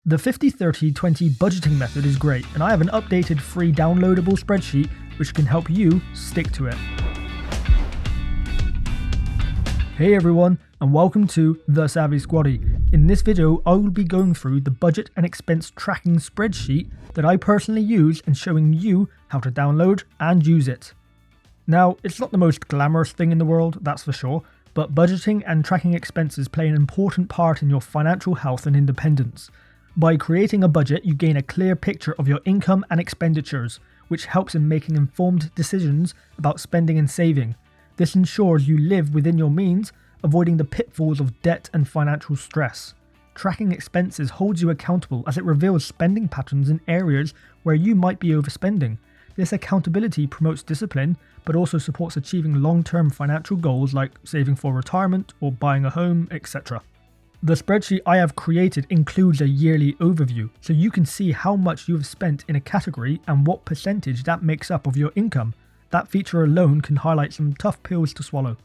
The 50-30-20 budgeting method is great, and I have an updated free downloadable spreadsheet which can help you stick to it. Hey everyone, and welcome to The Savvy Squaddy. In this video, I will be going through the budget and expense tracking spreadsheet that I personally use and showing you how to download and use it. Now, it's not the most glamorous thing in the world, that's for sure, but budgeting and tracking expenses play an important part in your financial health and independence. By creating a budget, you gain a clear picture of your income and expenditures, which helps in making informed decisions about spending and saving. This ensures you live within your means, avoiding the pitfalls of debt and financial stress. Tracking expenses holds you accountable as it reveals spending patterns in areas where you might be overspending. This accountability promotes discipline, but also supports achieving long-term financial goals like saving for retirement or buying a home, etc. The spreadsheet I have created includes a yearly overview, so you can see how much you have spent in a category and what percentage that makes up of your income. That feature alone can highlight some tough pills to swallow.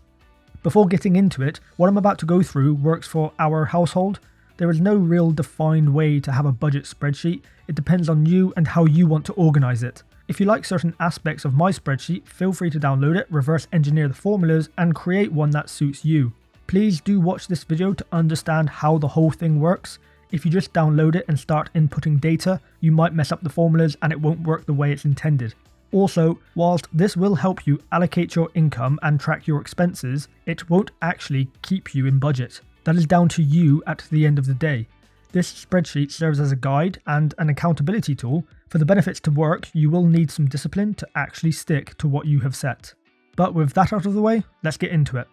Before getting into it, what I'm about to go through works for our household. There is no real defined way to have a budget spreadsheet. It depends on you and how you want to organize it. If you like certain aspects of my spreadsheet, feel free to download it, reverse engineer the formulas, and create one that suits you. Please do watch this video to understand how the whole thing works. If you just download it and start inputting data, you might mess up the formulas and it won't work the way it's intended. Also, whilst this will help you allocate your income and track your expenses, it won't actually keep you in budget. That is down to you at the end of the day. This spreadsheet serves as a guide and an accountability tool. For the benefits to work, you will need some discipline to actually stick to what you have set. But with that out of the way, let's get into it.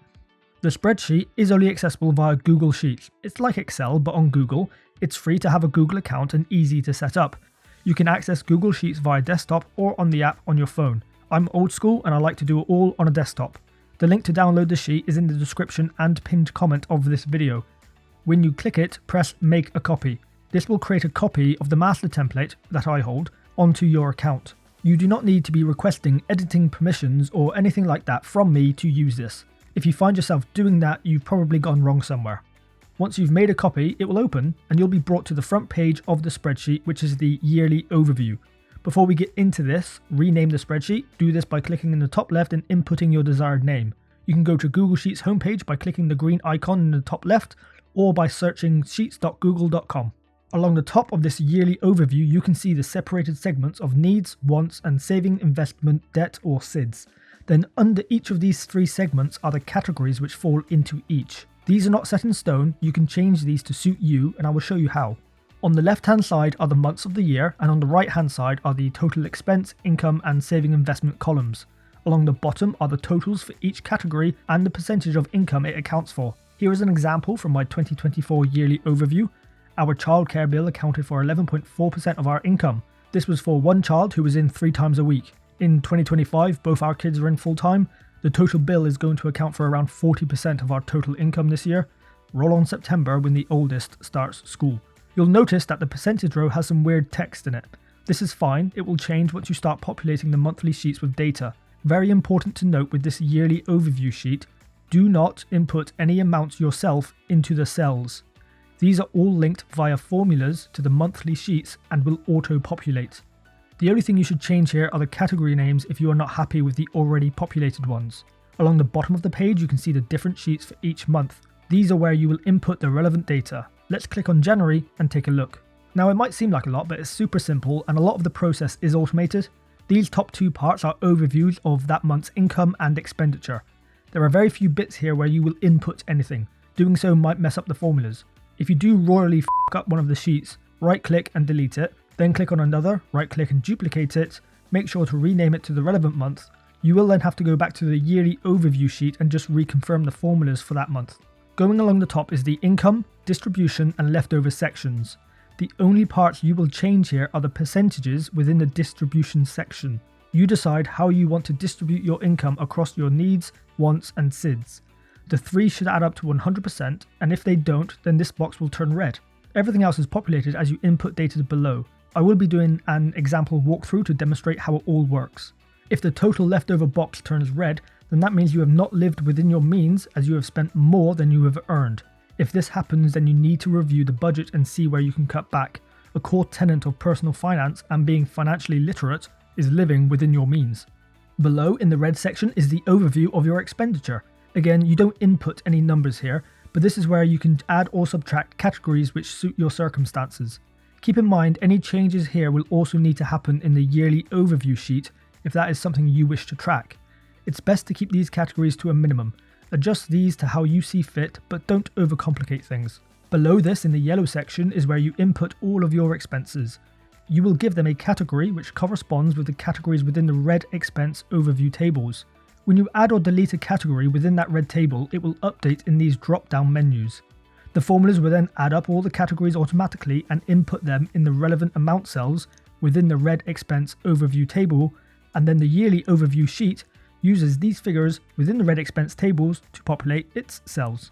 The spreadsheet is only accessible via Google Sheets. It's like Excel, but on Google. It's free to have a Google account and easy to set up. You can access Google Sheets via desktop or on the app on your phone. I'm old school and I like to do it all on a desktop. The link to download the sheet is in the description and pinned comment of this video. When you click it, press Make a Copy. This will create a copy of the master template that I hold onto your account. You do not need to be requesting editing permissions or anything like that from me to use this. If you find yourself doing that, you've probably gone wrong somewhere. Once you've made a copy, it will open and you'll be brought to the front page of the spreadsheet, which is the yearly overview. Before we get into this, rename the spreadsheet. Do this by clicking in the top left and inputting your desired name. You can go to Google Sheets homepage by clicking the green icon in the top left or by searching sheets.google.com. Along the top of this yearly overview, you can see the separated segments of needs, wants, and saving, investment, debt, or SIDS. Then under each of these three segments are the categories which fall into each. These are not set in stone, you can change these to suit you, and I will show you how. On the left hand side are the months of the year, and on the right hand side are the total expense, income, and saving investment columns. Along the bottom are the totals for each category and the percentage of income it accounts for. Here is an example from my 2024 yearly overview. Our childcare bill accounted for 11.4% of our income. This was for one child who was in 3 times a week. In 2025, both our kids are in full time. The total bill is going to account for around 40% of our total income this year. Roll on September when the oldest starts school. You'll notice that the percentage row has some weird text in it. This is fine, it will change once you start populating the monthly sheets with data. Very important to note with this yearly overview sheet, do not input any amounts yourself into the cells. These are all linked via formulas to the monthly sheets and will auto-populate. The only thing you should change here are the category names if you are not happy with the already populated ones. Along the bottom of the page you can see the different sheets for each month. These are where you will input the relevant data. Let's click on January and take a look. Now it might seem like a lot, but it's super simple and a lot of the process is automated. These top 2 parts are overviews of that month's income and expenditure. There are very few bits here where you will input anything. Doing so might mess up the formulas. If you do royally f*** up one of the sheets, right click and delete it. Then click on another, right click and duplicate it, make sure to rename it to the relevant month. You will then have to go back to the yearly overview sheet and just reconfirm the formulas for that month. Going along the top is the income, distribution and leftover sections. The only parts you will change here are the percentages within the distribution section. You decide how you want to distribute your income across your needs, wants and SIDS. The 3 should add up to 100%, and if they don't, then this box will turn red. Everything else is populated as you input data below. I will be doing an example walkthrough to demonstrate how it all works. If the total leftover box turns red, then that means you have not lived within your means as you have spent more than you have earned. If this happens, then you need to review the budget and see where you can cut back. a core tenet of personal finance and being financially literate is living within your means. Below in the red section is the overview of your expenditure. Again, you don't input any numbers here, but this is where you can add or subtract categories which suit your circumstances. Keep in mind any changes here will also need to happen in the yearly overview sheet if that is something you wish to track. It's best to keep these categories to a minimum. Adjust these to how you see fit, but don't overcomplicate things. Below this in the yellow section is where you input all of your expenses. You will give them a category which corresponds with the categories within the red expense overview tables. When you add or delete a category within that red table, it will update in these drop-down menus. The formulas will then add up all the categories automatically and input them in the relevant amount cells within the red expense overview table, and then the yearly overview sheet uses these figures within the red expense tables to populate its cells.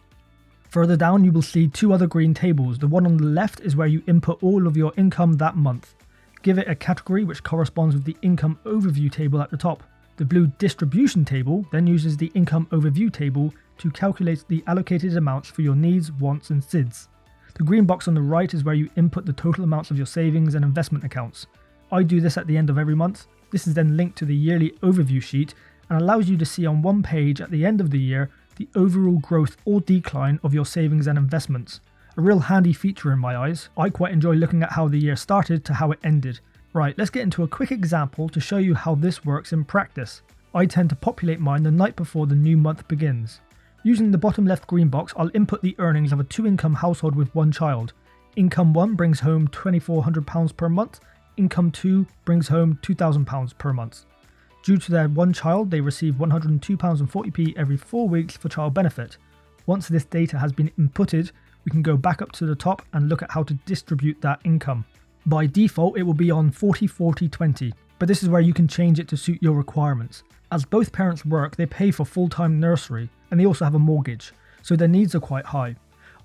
Further down you will see two other green tables. The one on the left is where you input all of your income that month. Give it a category which corresponds with the income overview table at the top. The blue distribution table then uses the income overview table to calculate the allocated amounts for your needs, wants and SIDS. The green box on the right is where you input the total amounts of your savings and investment accounts. I do this at the end of every month. This is then linked to the yearly overview sheet and allows you to see on one page at the end of the year the overall growth or decline of your savings and investments. A real handy feature in my eyes. I quite enjoy looking at how the year started to how it ended. Right, let's get into a quick example to show you how this works in practice. I tend to populate mine the night before the new month begins. Using the bottom left green box, I'll input the earnings of a 2-income household with 1 child. Income 1 brings home £2,400 per month, income 2 brings home £2,000 per month. Due to their 1 child, they receive £102.40p every 4 weeks for child benefit. Once this data has been inputted, we can go back up to the top and look at how to distribute that income. By default, it will be on 40-40-20, but this is where you can change it to suit your requirements. As both parents work, they pay for full-time nursery, and they also have a mortgage, so their needs are quite high.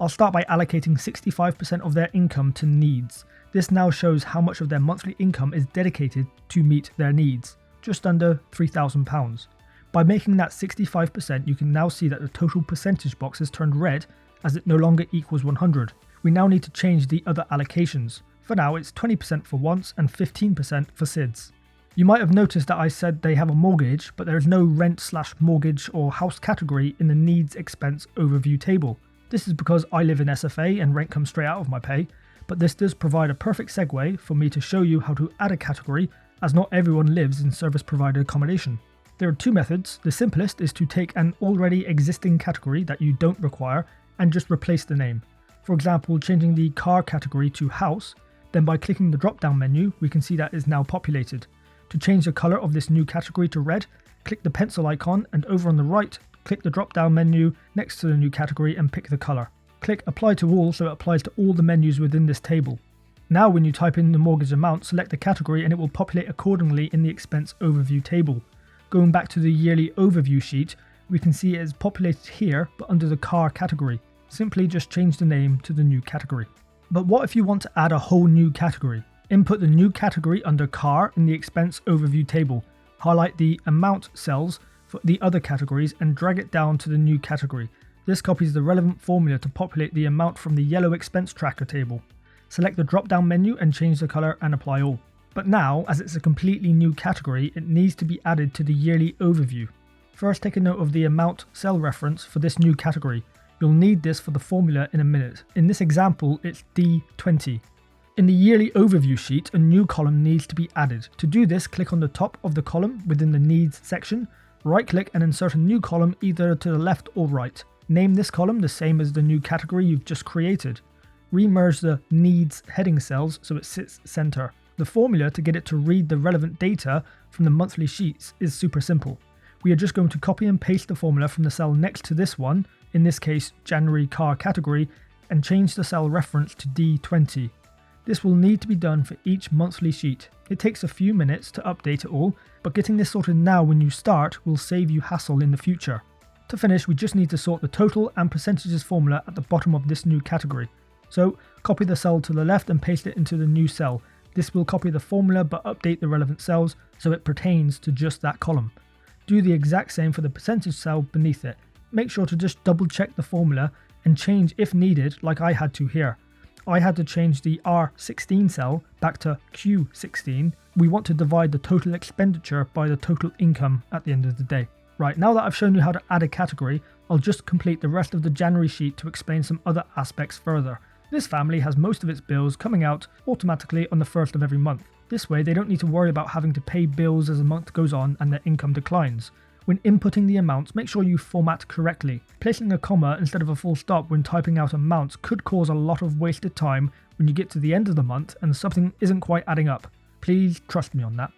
I'll start by allocating 65% of their income to needs. This now shows how much of their monthly income is dedicated to meet their needs, just under £3,000. By making that 65%, you can now see that the total percentage box has turned red as it no longer equals 100. We now need to change the other allocations. For now, it's 20% for wants and 15% for SIDS. You might have noticed that I said they have a mortgage, but there is no rent/mortgage or house category in the needs expense overview table. This is because I live in SFA and rent comes straight out of my pay, but this does provide a perfect segue for me to show you how to add a category, as not everyone lives in service provider accommodation. There are two methods. The simplest is to take an already existing category that you don't require and just replace the name. For example, changing the car category to house, then by clicking the drop-down menu, we can see that is now populated. To change the color of this new category to red, click the pencil icon and over on the right, click the drop-down menu next to the new category and pick the color. Click Apply to All so it applies to all the menus within this table. Now when you type in the mortgage amount, select the category and it will populate accordingly in the expense overview table. Going back to the yearly overview sheet, we can see it is populated here but under the car category. Simply just change the name to the new category. But what if you want to add a whole new category? Input the new category under car in the expense overview table. Highlight the amount cells for the other categories and drag it down to the new category. This copies the relevant formula to populate the amount from the yellow expense tracker table. Select the drop-down menu and change the color and apply all. But now, as it's a completely new category, it needs to be added to the yearly overview. First, take a note of the amount cell reference for this new category. You'll need this for the formula in a minute. In this example, it's D20. In the yearly overview sheet, a new column needs to be added. To do this, click on the top of the column within the needs section, right-click and insert a new column either to the left or right. Name this column the same as the new category you've just created. Remerge the needs heading cells so it sits center. The formula to get it to read the relevant data from the monthly sheets is super simple. We are just going to copy and paste the formula from the cell next to this one, in this case January car category, and change the cell reference to D20. This will need to be done for each monthly sheet. It takes a few minutes to update it all, but getting this sorted now when you start will save you hassle in the future. To finish, we just need to sort the total and percentages formula at the bottom of this new category. So copy the cell to the left and paste it into the new cell. This will copy the formula but update the relevant cells so it pertains to just that column. Do the exact same for the percentage cell beneath it. Make sure to just double check the formula and change if needed, like I had to here. I had to change the R16 cell back to Q16, we want to divide the total expenditure by the total income at the end of the day. Right, now that I've shown you how to add a category, I'll just complete the rest of the January sheet to explain some other aspects further. This family has most of its bills coming out automatically on the 1st of every month. This way they don't need to worry about having to pay bills as the month goes on and their income declines. When inputting the amounts, make sure you format correctly. Placing a comma instead of a full stop when typing out amounts could cause a lot of wasted time when you get to the end of the month and something isn't quite adding up. Please trust me on that.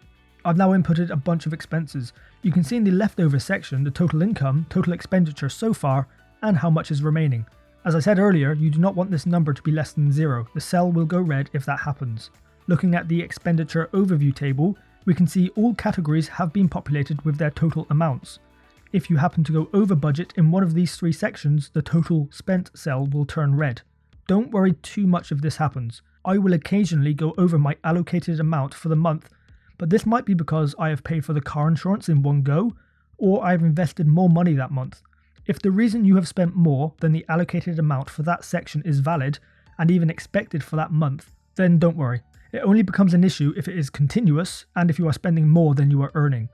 I've now inputted a bunch of expenses. You can see in the leftover section the total income, total expenditure so far, and how much is remaining. As I said earlier, you do not want this number to be less than 0. The cell will go red if that happens. Looking at the expenditure overview table, we can see all categories have been populated with their total amounts. If you happen to go over budget in one of these 3 sections, the total spent cell will turn red. Don't worry too much if this happens. I will occasionally go over my allocated amount for the month, but this might be because I have paid for the car insurance in one go, or I have invested more money that month. If the reason you have spent more than the allocated amount for that section is valid, and even expected for that month, then don't worry. It only becomes an issue if it is continuous and if you are spending more than you are earning.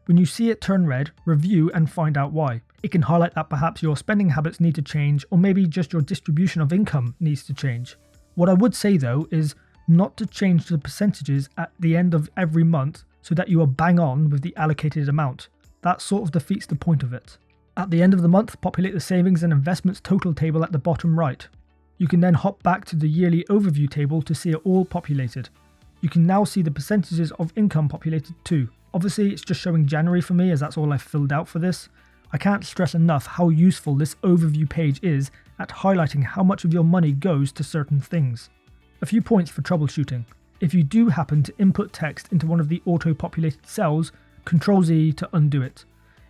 When you see it turn red, review and find out why. It can highlight that perhaps your spending habits need to change, or maybe just your distribution of income needs to change. What I would say though is not to change the percentages at the end of every month so that you are bang on with the allocated amount. That sort of defeats the point of it. At the end of the month, populate the savings and investments total table at the bottom right. You can then hop back to the yearly overview table to see it all populated. You can now see the percentages of income populated too. Obviously it's just showing January for me as that's all I've filled out for this. I can't stress enough how useful this overview page is at highlighting how much of your money goes to certain things. A few points for troubleshooting. If you do happen to input text into one of the auto-populated cells, Ctrl-Z to undo it.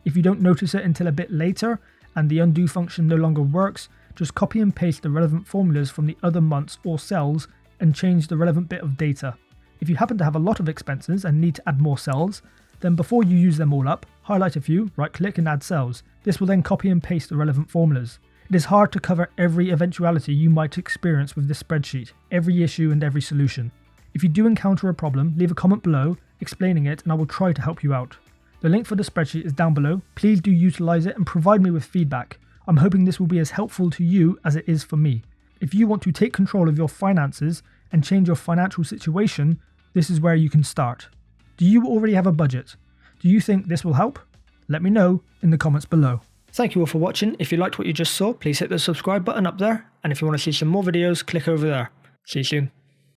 If you don't notice it until a bit later and the undo function no longer works, just copy and paste the relevant formulas from the other months or cells and change the relevant bit of data. If you happen to have a lot of expenses and need to add more cells, then before you use them all up, highlight a few, right click and add cells. This will then copy and paste the relevant formulas. It is hard to cover every eventuality you might experience with this spreadsheet, every issue and every solution. If you do encounter a problem, leave a comment below explaining it and I will try to help you out. The link for the spreadsheet is down below. Please do utilize it and provide me with feedback. I'm hoping this will be as helpful to you as it is for me. If you want to take control of your finances and change your financial situation, this is where you can start. Do you already have a budget? Do you think this will help? Let me know in the comments below. Thank you all for watching. If you liked what you just saw, please hit the subscribe button up there. And if you want to see some more videos, click over there. See you soon.